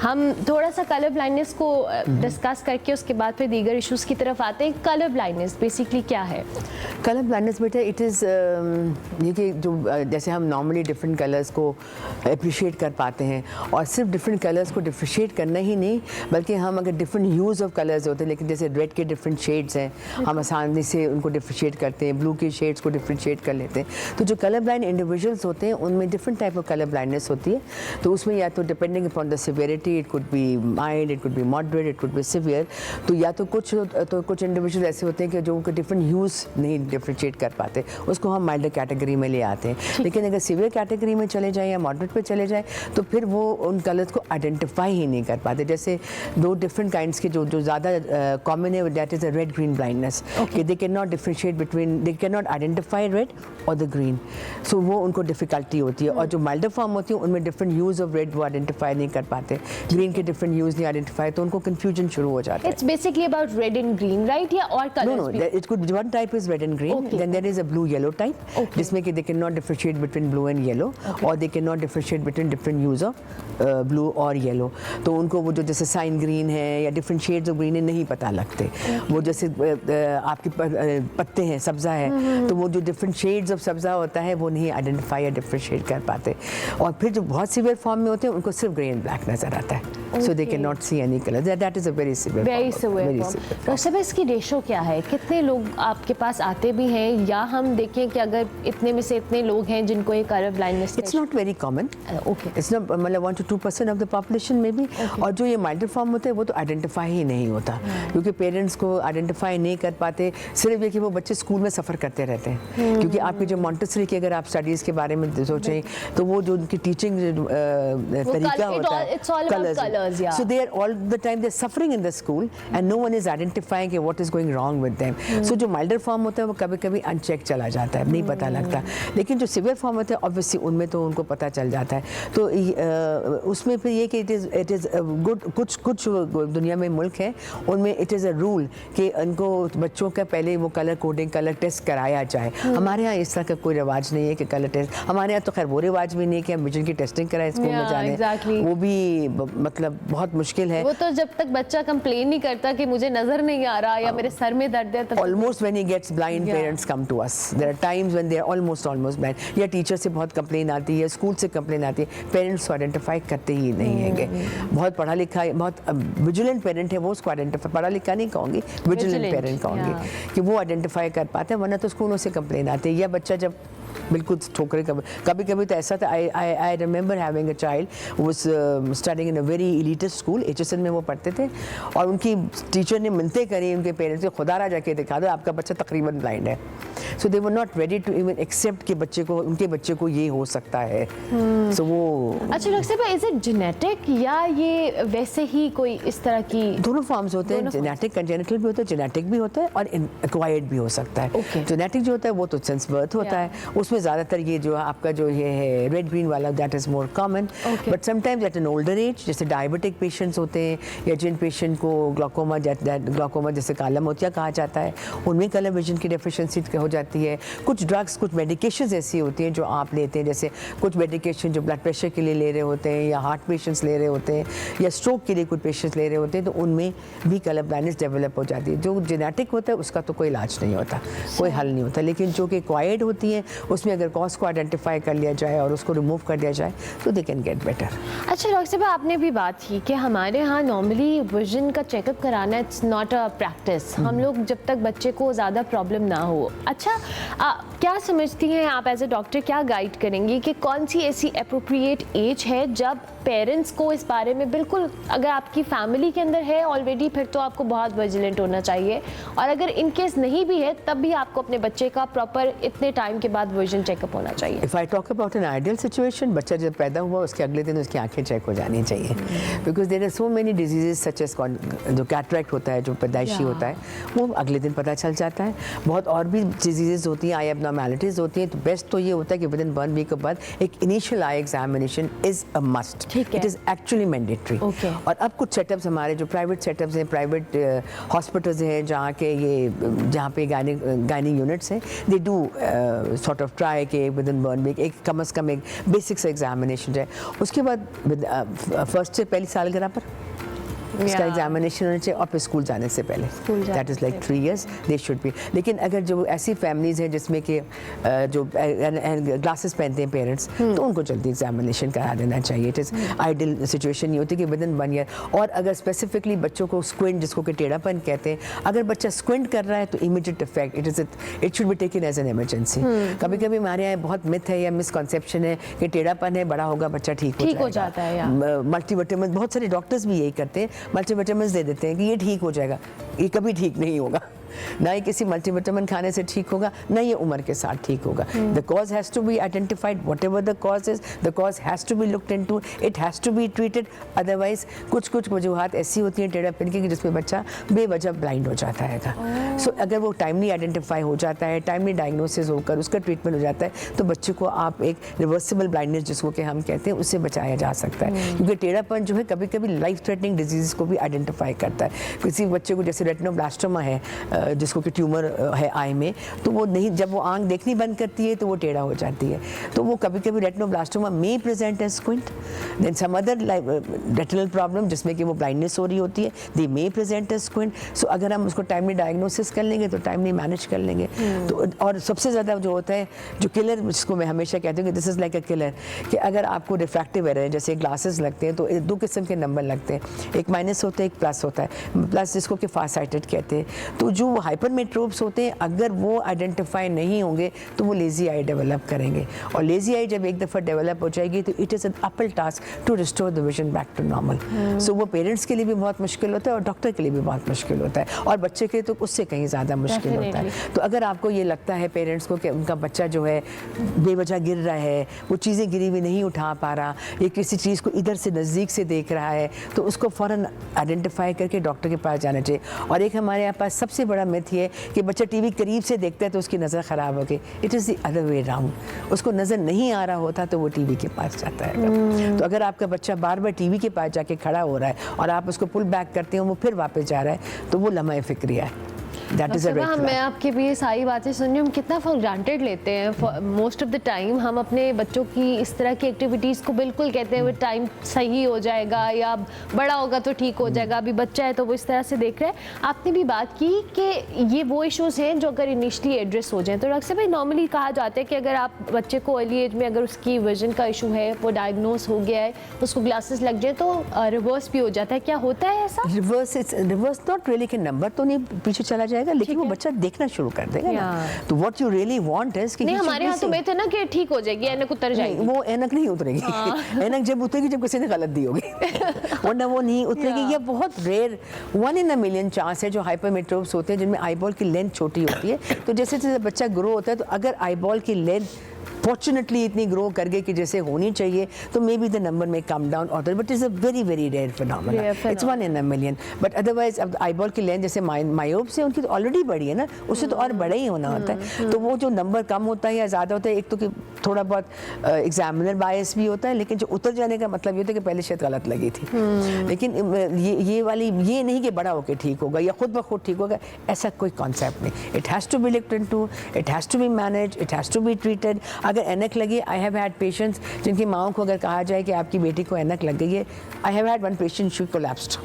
हम थोड़ा सा कलर ब्लाइंडनेस को डिस्कस करके उसके बाद फिर दीगर इश्यूज़ की तरफ आते हैं। कलर ब्लाइंडनेस बेसिकली क्या है? कलर ब्लाइंडनेस बेटा इट इज़ ये कि जो जैसे हम नॉर्मली डिफरेंट कलर्स को अप्रिशिएट कर पाते हैं, और सिर्फ डिफरेंट कलर्स को डिफ्रेंशिएट करना ही नहीं बल्कि हम अगर डिफरेंट ह्यूज़ ऑफ कलर्स होते हैं, लेकिन जैसे रेड के डिफरेंट शेड्स हैं हम आसानी से उनको डिफ्रेंशिएट करते हैं, ब्लू के शेड्स को डिफ्रेंशिएट कर लेते हैं। तो जो कलर ब्लाइंड इंडिविजुअल्स होते हैं उनमें different type of colour blindness होती है। तो उसमें या तो depending upon the severity, it could be mild, it could be moderate, it could be severe. तो या तो कुछ इंडिविजुअल ऐसे होते हैं कि जो उनको डिफरेंट ह्यूज़ नहीं डिफ्रेंशिएट कर पाते, उसको हम माइल्ड कैटेगरी में ले आते हैं। लेकिन अगर सिवियर कैटेगरी में चले जाएं या मॉडरेट पे चले जाएं तो फिर वो उन कलर्स को आइडेंटिफाई ही नहीं कर पाते। जैसे दो डिफरेंट काइंड्स के जो ज़्यादा कॉमन है, that is a red green blindness, कि they can not differentiate between, they can not identify red और द ग्रीन। सो वो उनको डिफ़िकल्टी होती है। और जो माइल्डर फॉर्म होती है उनमें डिफरेंट ह्यूज़ ऑफ रेड वो आइडेंटिफाई नहीं कर पाते, ग्रीन के डिफरेंट ह्यूज़ नहीं आइडेंटिफाई, तो उनको कन्फ्यूजन शुरू हो जाता है। It's basically about red and green, right? या और कलर्स भी? It could one type is red and green, then there is a blue yellow type, जिसमें कि they can not differentiate between blue and yellow, और they can not differentiate between different hues of blue और yellow. तो उनको वो जो जैसे sign green है या डिफरेंट शेड्स ऑफ ग्रीन है नहीं पता लगते। वो जैसे आपके पत्ते हैं, सब्ज़ा है, तो वो जो डिफरेंट शेड्स ऑफ सब्ज़ा होता है वो नहीं आइडेंटिफाई या डिफरेंशिएट कर पाते। और फिर जो बहुत सीवियर फॉर्म में होते हैं उनको सिर्फ ग्रे एंड ब्लैक नज़र आता है, so they can not see any colour. That is a very severe doctor साहब, इसकी रेशो क्या है? कितने लोग आपके पास आते भी हैं, या हम देखें कि अगर इतने में से इतने लोग हैं जिनको ये colour blindness? It's not very common, it's not, मतलब 1 to 2% ऑफ द पॉपुलेशन में भी। और जो ये माइल्डर फॉर्म होते हैं वो तो आइडेंटिफाई ही नहीं होता, क्योंकि पेरेंट्स को आइडेंटिफाई नहीं कर पाते। सिर्फ ये कि वो बच्चे स्कूल में सफ़र करते रहते हैं, क्योंकि आपकी जो मॉन्टेसरी की अगर आप स्टडीज़ के बारे में सोचें तो वो जो उनकी टीचिंग तरीका होता है, colours, so they are all the time they are suffering in the school and no one is identifying कि what is going wrong with them. So जो माइल्डर फॉर्म होता है वो कभी कभी अनचेक चला जाता है, नहीं पता लगता। लेकिन जो सिवियर फॉर्म होता है ऑब्वियसली उनमें तो उनको पता चल जाता है। तो उसमें फिर ये कि इट इज़ गुड, कुछ दुनिया में मुल्क हैं उनमें इट इज़ अ रूल कि उनको बच्चों का पहले वो कलर कोडिंग, कलर टेस्ट कराया जाए। हमारे यहाँ इस तरह का कोई रिवाज नहीं है कि कलर टेस्ट, हमारे यहाँ तो खैर वो रिवाज भी नहीं कि हम विजन की टेस्टिंग कराएं स्कूल में जाने, वो भी मतलब बहुत मुश्किल है। वो तो जब तक बच्चा कंप्लेन नहीं करता कि मुझे नजर नहीं आ रहा या मेरे सर में दर्द है, तब almost when he gets blind parents come to us, there are times when they are almost blind, या टीचर से बहुत कंप्लेन आती है, स्कूल से कंप्लेन आती है, पेरेंट्स को आइडेंटिफाई करते ही नहीं हैंगे। बहुत पढ़ा लिखा, बहुत विजिलेंट पेरेंट है वो उसको आइडेंटिफाई, पढ़ा लिखा नहीं कहूँगी, विजिलेंट पेरेंट कहूँगी कि वो आइडेंटिफाई कर पाते हैं, वरना तो स्कूलों से कंप्लेन आती है। या बच्चा जब बिल्कुल ठोकरे, कभी कभी तो ऐसा था, I remember having a child was studying in a very elitist school, HSN में वो पढ़ते थे, और उनकी टीचर ने मिन्नतें करी उनके पेरेंट्स से, खुदारा जाके दिखा दो आपका बच्चा तकरीबन ब्लाइंड है। So they were not ready to even accept कि उनके बच्चे को ये हो सकता है। सो वो अच्छा डॉक्टर साहब, इज इट जेनेटिक या ये वैसे ही कोई इस तरह की? दोनों फॉर्म्स होते हैं, जेनेटिक कंजेनिटल भी होता है, जेनेटिक भी होता है और एक्वायर्ड भी हो सकता है। जेनेटिक जो होता है वो तो सिंस बर्थ होता है, उसमें ज़्यादातर ये जो आपका जो ये है रेड ग्रीन वाला that is more common. But sometimes eight an older age, जैसे डायबिटिक पेशेंट्स होते हैं या जिन पेशेंट को ग्लाकोमा जैसे काला मोतिया कहा जाता है, उनमें कलर विजन की डेफिशिएंसी हो जाती है। कुछ ड्रग्स, कुछ मेडिकेशंस ऐसी होती हैं जो आप लेते हैं, जैसे कुछ मेडिकेशन जो ब्लड प्रेशर के लिए ले रहे होते हैं या हार्ट पेशेंट्स ले रहे होते हैं या स्ट्रोक के लिए कुछ पेशेंट्स ले रहे होते हैं, तो उनमें भी कलर ब्लाइंडनेस डेवलप हो जाती है। जो जेनेटिक होता है उसका तो कोई इलाज नहीं होता, कोई हल नहीं होता, लेकिन जो कि एक्वायर्ड होती है उसमें अगर कॉज को आइडेंटिफाई कर लिया जाए और उसको रिमूव कर दिया जाए तो दे कैन गेट बेटर। अच्छा डॉक्टर साहब, आपने भी बात की कि हमारे यहाँ नॉर्मली विजन का चेकअप कराना इट्स नॉट अ प्रैक्टिस, हम लोग जब तक बच्चे को ज़्यादा प्रॉब्लम ना हो। अच्छा क्या समझती हैं आप एज ए डॉक्टर, क्या गाइड करेंगी कि कौन सी ऐसी अप्रोप्रिएट एज है जब पेरेंट्स को इस बारे में बिल्कुल, अगर आपकी फैमिली के अंदर है ऑलरेडी फिर तो आपको बहुत विजिलेंट होना चाहिए, और अगर इन केस नहीं भी है तब भी आपको अपने बच्चे का प्रॉपर इतने टाइम के बाद विजन चेकअप होना चाहिए? If I talk about an ideal situation, बच्चा जब पैदा हुआ उसके अगले दिन उसकी आंखें चेक हो जानी चाहिए, because there are so many diseases such as जो कैटरैक्ट होता है, जो पैदाइशी होता है, वो अगले दिन पता चल जाता है। बहुत और भी डिजीज डिजीज़ होती हैं, आई एबनॉर्मेलिटीज़ होती हैं, तो बेस्ट तो ये होता है कि विद इन 1 वीक के बाद एक initial eye examination is a must, ठीक है। It is actually mandatory. Okay. और अब कुछ सेटअप्स हमारे जो प्राइवेट सेटअप्स हैं, प्राइवेट हॉस्पिटल्स हैं जहाँ पे गायनी यूनिट्स हैं, they do sort of try के विद इन 1 वीक एक कम से कम एक बेसिक से एग्जामिनेशन है। उसके बाद फर्स्ट से पहली सालगिरह पर इसका Yeah. एग्जामिनेशन होना चाहिए और फिर स्कूल जाने से पहले, that is like 3 years they should be. लेकिन अगर जो ऐसी फैमिलीज़ हैं जिसमें कि जो ग्लासेस पहनते हैं पेरेंट्स, तो उनको जल्दी एग्जामिनेशन करा देना चाहिए। इट इज़ आइडियल सिचुएशन ये होती है कि विद इन 1 year। और अगर स्पेसिफिकली बच्चों को स्क्विंट, जिसको कि टेढ़ापन कहते हैं, अगर बच्चा स्क्विंट कर रहा है तो immediate effect it should be taken as an emergency. कभी कभी हमारे यहाँ बहुत मिथ है या मिसकॉन्सेप्शन है कि टेढ़ापन है, बड़ा होगा बच्चा ठीक हो जाता है। मल्टीविटामिन, बहुत सारे डॉक्टर्स भी यही करते हैं, मल्टीविटामिन दे देते हैं कि ये ठीक हो जाएगा। ये कभी ठीक नहीं होगा, ना ही किसी मल्टीविटामिन खाने से ठीक होगा, ना ये उम्र के साथ ठीक होगा। The cause has to be identified, whatever the cause is, the cause has to be looked into, it has to be treated. Otherwise कुछ वजूहत ऐसी होती हैं टेढ़ापन की कि जिसमें बच्चा बेवजह ब्लाइंड हो जाता है। सो अगर वो टाइमली आइडेंटिफाई हो जाता है, टाइमली डायग्नोसिस होकर उसका ट्रीटमेंट हो जाता है, तो बच्चे को आप एक रिवर्सिबल ब्लाइंडनेस जिसको कि हम कहते हैं, उससे बचाया जा सकता है। क्योंकि टेढ़ापन जो है कभी कभी लाइफ थ्रेटनिंग डिजीज़ को भी आइडेंटिफाई करता है। किसी बच्चे को जैसे रेटिनोब्लास्टोमा है, जिसको कि ट्यूमर है आई में, तो वो नहीं, जब वो आंख देखनी बंद करती है तो वो टेढ़ा हो जाती है। तो वो कभी कभी रेटिनोब्लास्टोमा में present as squint, then some other retinal problem जिसमें कि वो ब्लाइंडनेस हो रही होती है, they may present as squint. So अगर हम उसको टाइमली डायग्नोसिस कर लेंगे तो टाइमली मैनेज कर लेंगे। तो और सबसे ज़्यादा जो होता है, जो किलर, जिसको मैं हमेशा कहती हूँ कि this is like a killer, कि अगर आपको रिफ्रैक्टिव एरर है, जैसे ग्लासेस लगते हैं तो 2 किस्म के नंबर लगते हैं, एक माइनस होता है, एक प्लस होता है। प्लस जिसको कि फार साइटेड कहते हैं। तो जो हाइपरमेट्रोप्स होते हैं, अगर वो आइडेंटिफाई नहीं होंगे तो वो लेजी आई डेवलप करेंगे, और लेजी आई जब एक दफ़ा डेवलप हो जाएगी तो it is an uphill task to restore the vision back to normal. So वो पेरेंट्स के लिए भी बहुत मुश्किल होता है और डॉक्टर के लिए भी बहुत मुश्किल होता है, और बच्चे के तो उससे कहीं ज़्यादा मुश्किल होता है। तो अगर आपको ये लगता है पेरेंट्स को कि उनका बच्चा जो है बेवजह गिर रहा है, वो चीज़ें गिरी हुई नहीं उठा पा रहा, या किसी चीज़ को इधर से नज़दीक से देख रहा है, तो उसको फ़ौरन आइडेंटिफाई करके डॉक्टर के पास जाना चाहिए। और एक हमारे यहाँ पास सबसे बड़ा मिथ ये है कि बच्चा टीवी करीब से देखता है तो उसकी नज़र ख़राब हो गई। It is the other way round, उसको नज़र नहीं आ रहा होता तो वो टीवी के पास जाता है। तो अगर आपका बच्चा बार बार टीवी के पास जाके खड़ा हो रहा है और आप उसको पुल बैक करते हो, वो फिर वापस जा रहा है, तो वो लम्हा फ़िक्रिया है। That is a red flag. मैं आपके भी सारी बातें सुन रही हूँ, हम कितना फॉर ग्रांटेड लेते हैं मोस्ट ऑफ द टाइम। हम अपने बच्चों की इस तरह की एक्टिविटीज़ को बिल्कुल कहते हैं वो टाइम सही हो जाएगा या बड़ा होगा तो ठीक हो जाएगा, अभी बच्चा है तो वो इस तरह से देख रहे हैं। आपने भी बात की कि ये वो इश्यूज़ हैं जो अगर इनिशली एड्रेस हो जाएं, तो डॉक्टर साहब भाई नॉर्मली कहा जाता है कि अगर आप बच्चे को अर्ली एज में अगर उसकी विजन का इशू है, वो डायग्नोस हो गया है, उसको ग्लासेस लग जाए तो रिवर्स भी हो जाता है। क्या होता है ऐसा? रिवर्स नॉट रियली कि नंबर तो नहीं पीछे चला जाएगा, लेकिन वो बच्चा देखना शुरू कर देगा ना। तो what you really want is कि नहीं, हमारे हाथों में थे ना कि ठीक हो जाएगी, ऐनक उतर जाएगी। वो ऐनक नहीं उतरेगी। ऐनक जब उतरेगी जब किसी ने गलत दी होगी, वरना वो नहीं उतरेगी। ये बहुत rare 1 in a million chance है जो हाइपरमेट्रोप्स होते हैं जिनमें आईबॉल की लेंथ छोटी होती है। तो जैसे जैसे बच्चा ग्रो होता है, तो अगर आईबॉल की लेंथ फॉर्चुनेटली इतनी ग्रो कर गई कि जैसे होनी चाहिए, तो मे बी द नंबर में कम डाउन और but is a very very rare phenomena, it's 1 in a million। But otherwise अब आईबॉल की लेंथ जैसे मायोप्स है, उनकी तो ऑलरेडी बड़ी है ना, उससे तो और बड़ा ही होना होता है। तो वो जो नंबर कम होता है या ज़्यादा होता है, एक तो कि थोड़ा बहुत एग्जामिनर बायस भी होता है, लेकिन जो उतर जाने का मतलब ये होता है कि पहले शायद गलत लगी थी। लेकिन ये वाली ये नहीं कि बड़ा होकर ठीक होगा या खुद ब खुद ठीक होगा, ऐसा कोई कॉन्सेप्ट नहीं। It has to be looked into, it has to be manage, it has to be treated. अगर ऐनक लगी, आई हैव हैड पेशेंट्स जिनकी माओं को अगर कहा जाए कि आपकी बेटी को ऐनक लग गई है, I have had one patient she collapsed.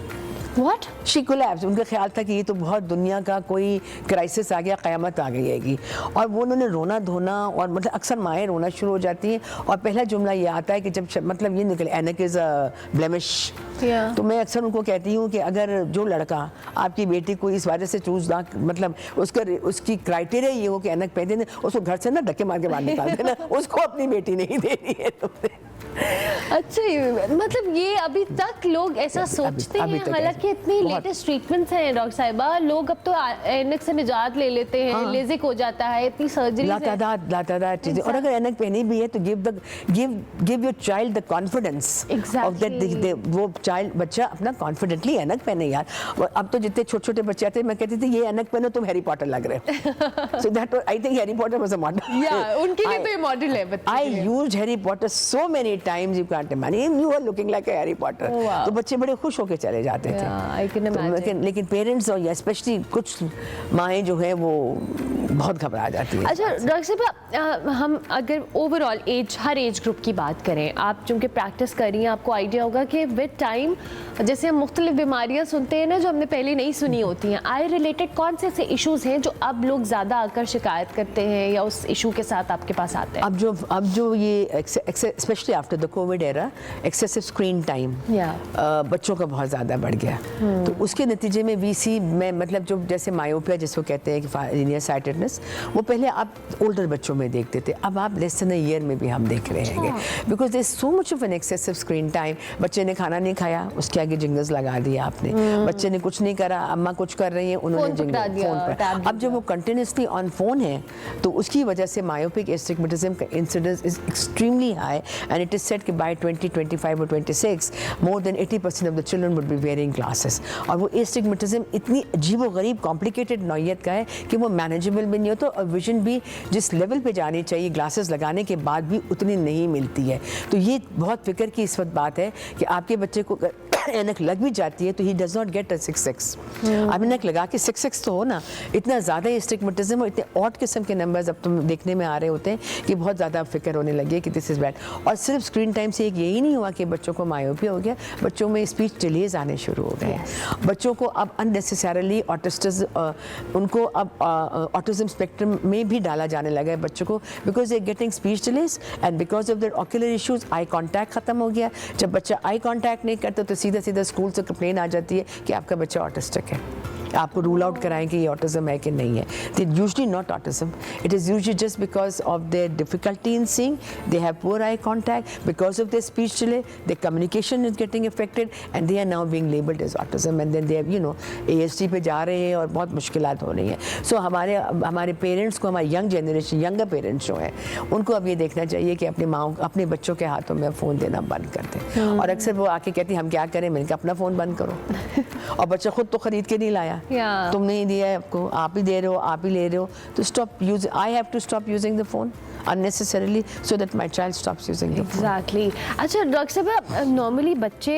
What? She collapse. उनका ख्याल था कि ये तो बहुत दुनिया का कोई क्राइसिस आ गया, क़यामत आ गई हैगी, और वो उन्होंने रोना धोना, और मतलब अक्सर माएँ रोना शुरू हो जाती हैं, और पहला जुमला ये आता है कि जब मतलब ये निकले ऐनक इज़ अ ब्लेमिश। तो मैं अक्सर उनको कहती हूँ कि अगर जो लड़का आपकी बेटी को इस वजह से चूज ना, मतलब उसकी क्राइटेरिया ये हो कि ऐनक पहने, उसको घर से ना धक्के मार के बाहर निकाल देना, उसको अपनी बेटी नहीं देनी है तुमने। अच्छा, मतलब ये अभी तक लोग ऐसा सोचते अभी हैं, तक हालांकि ऐसा। इतनी बहुत। लेटेस्ट ट्रीटमेंट्स हैं डॉक्टर साहिबा, लोग अब तो ऐनक से निजात ले लेते हैं, हाँ। लेजिक हो जाता है, इतनी सर्जरी लातादार चीजें। और अगर ऐनक पहनी भी है तो give your child the confidence of that वो चाइल्ड बच्चा अपना कॉन्फिडेंटली ऐनक पहने यार। और अब तो जितने छोटे छोटे बच्चे आते हैं मैं कहती थी ये ऐनक पहनो तुम हैरी पॉटर लग रहे हो। So that I think Harry Potter was a model. या उनके लिए तो ये मॉडल है बच्चे I के लिए। used Harry Potter so many times you can't imagine. You are looking like a Harry Potter. Oh, wow. तो बच्चे बड़े खुश होकर चले जाते थे। Yeah, I can तो imagine. लेकिन पेरेंट्स और स्पेशली कुछ माएँ जो है वो बहुत घबरा जाती है। अच्छा डॉक्टर साहब, हम अगर ओवरऑल एज, हर एज ग्रुप की बात करें, आप चूँकि प्रैक्टिस कर रही हैं आपको आइडिया होगा कि विद टाइम जैसे हम मुख्तलिफ बीमारियां सुनते हैं ना जो हमने पहले नहीं सुनी होती हैं, आई रिलेटेड कौन से ऐसे इश्यूज हैं जो अब लोग ज़्यादा आकर शिकायत करते हैं या उस इशू के साथ आपके पास आते हैं? अब जो ये specially after the Covid era excessive screen time बच्चों का बहुत ज़्यादा बढ़ गया। तो उसके नतीजे में वीसी में मतलब जो जैसे मायोपिया जिसको कहते हैं कि नियर साइटेडनेस, वो पहले आप ओल्डर बच्चों में देखते थे, अब आप लेस देन अ ईयर में भी हम देख रहे हैं because there is so much of an excessive screen time. बच्चे ने खाना नहीं खाया उसके आगे जिंगल्स लगा दिया आपने, बच्चे ने कुछ नहीं करा अम्मा कुछ कर रही हैं उन्होंने जिंगल फोन पर। अब जब वो कंटिन्यूसली ऑन फोन है तो उसकी वजह से मायोपिक एस्टिग्मेटिज्म का incidence is extremely high and it is said कि बाय 2025 और 26 more than 80% of the children would be wearing glasses. और वो एस्टिग्मेटिज्म इतनी अजीबोगरीब कॉम्प्लिकेटेड नौइयत का है कि वो मैनेजेबल भी नहीं होता और विजन भी जिस लेवल पे जानी चाहिए ग्लासेस लगाने के बाद भी उतनी नहीं मिलती है। तो ये बहुत फिक्र की इस वक्त बात है कि आपके बच्चे को ऐनक लग भी जाती है तो he does not get a 6/6। अब ऐनक लगा के 6/6 तो हो ना, इतना ज़्यादा एस्टिग्मेटिज्म और इतने ऑड किस्म के नंबर्स अब तो देखने में आ रहे होते हैं कि बहुत ज़्यादा फिक्र होने लगी है कि दिस इज़ बैड। और सिर्फ स्क्रीन टाइम से एक यही नहीं हुआ कि बच्चों को मायोपिया हो गया, बच्चों में स्पीच डिलेज आने शुरू हो गए। बच्चों को अब अननेसेसरली उनको अब ऑटिज्म स्पेक्ट्रम में भी डाला जाने लगा है बच्चों को because they getting speech delays and because of there ocular issues. Eye contact खत्म हो गया, जब बच्चा आई कॉन्टैक्ट नहीं करता तो सीधा सीधा स्कूल से कंप्लेन आ जाती है कि आपका बच्चा ऑटिस्टिक है, आपको रूल आउट कराएं कि ये ऑटिज्म है कि नहीं है। They usually not autism, it is usually just because of their difficulty in seeing, they have poor eye contact, because of their speech delay, their communication is getting affected and they are now being labelled as autism and then they you know ASD पे जा रहे हैं और बहुत मुश्किलात हो रही हैं। सो हमारे पेरेंट्स को, हमारे यंग जनरेशन, यंगर पेरेंट्स जो हैं उनको अब ये देखना चाहिए कि अपने माँ अपने बच्चों के हाथों में फ़ोन देना बंद कर दें। और अक्सर वो आके कहती हम क्या करें, मैंने कहा अपना फ़ोन बंद करो। और बच्चा खुद तो ख़रीद के नहीं लाया, तुम नहीं दिया है आपको, आप ही दे रहे हो, आप ही ले रहे हो, तो stop use, I have to stop using the phone unnecessarily so that my child stops using the phone. Exactly. अच्छा डॉक्टर साहब, नॉर्मली बच्चे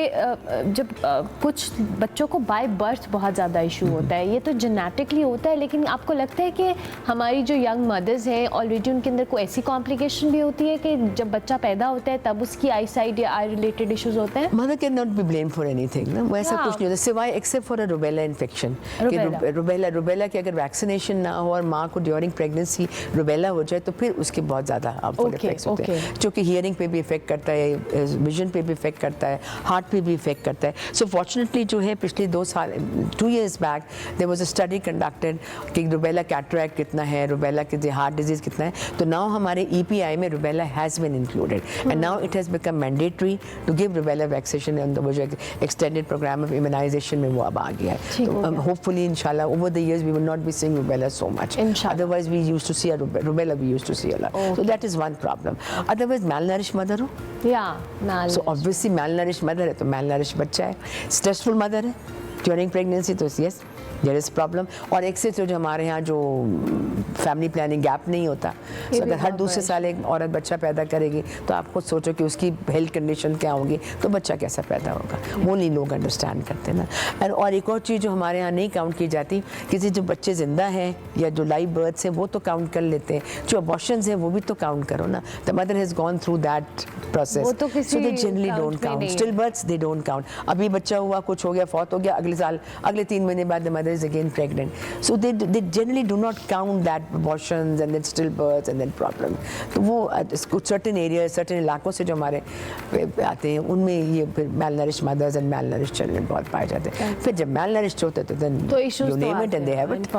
जब कुछ बच्चों को बाय बर्थ बहुत ज़्यादा इशू होता है, ये तो जेनेटिकली होता है, लेकिन आपको लगता है कि हमारी जो यंग मदर्स हैं ऑलरेडी उनके अंदर कोई ऐसी कॉम्प्लिकेशन भी होती है कि जब बच्चा पैदा होता है तब उसकी आई साइड या आई रिलेटेड इश्यूज होते हैं? Mother can not be blame for anything ना, वो ऐसा कुछ नहीं होता सिवाय except for a rubella infection. Rubella की अगर वैक्सीनेशन ना हो और माँ को ड्यूरिंग प्रेगनेंसी रुबेला हो जाए तो फिर उसके बहुत ज़्यादा हार्मफुल इफेक्ट्स होते हैं, जो कि हियरिंग पे भी इफेक्ट करता है, विजन पे भी इफेक्ट करता है, हार्ट पे भी इफेक्ट करता है। सो फॉर्चुनेटली जो है पिछले 2 years back there was a study conducted कि रुबेला कैटरैक्ट कितना है, रुबेला के हार्ट डिजीज कितना है, तो नाउ हमारे EPI में rubella has been included and now it has become mandatory to give rubella vaccination and वो जो एक्सटेंडेड प्रोग्राम ऑफ इम्यूनाइजेशन में वो अब आ गया है। तो होपफुली इंशाल्लाह over the years we will not be seeing rubella so much, otherwise we used to see a rubella we used to see a lot, so that is one problem. Otherwise malnourished mother हो, so obviously malnourished mother है तो malnourished बच्चा है, stressful mother है during pregnancy तो yes there is problem. और एक से जो हमारे यहाँ जो फैमिली प्लानिंग गैप नहीं होता, so अगर हर दूसरे साल एक औरत बच्चा पैदा करेगी तो आप खुद सोचो कि उसकी हेल्थ कंडीशन क्या होगी तो बच्चा कैसा पैदा होगा, वो नहीं लोग अंडरस्टैंड करते ना। और एक और चीज़ जो हमारे यहाँ नहीं काउंट की जाती, किसी जो बच्चे ज़िंदा हैं या जो लाइव बर्थ्स हैं वो तो काउंट कर लेते हैं, जो अबॉर्शंस हैं वो भी तो काउंट करो ना। The mother has gone through that process, so they generally don't count. Still births they don't count, अभी बच्चा हुआ, कुछ हो गया, फौत हो गया, अगले साल अगले 3 महीने बाद the mother is again pregnant, so they generally do not count that abortions and then stillbirths and then problem. तो वो कुछ certain areas, certain इलाकों से जो हमारे आते हैं उनमें ये फिर malnourished mothers and malnourished children बहुत पाए जाते हैं। फिर जब malnourished होते हैं तो then you name it and they have it.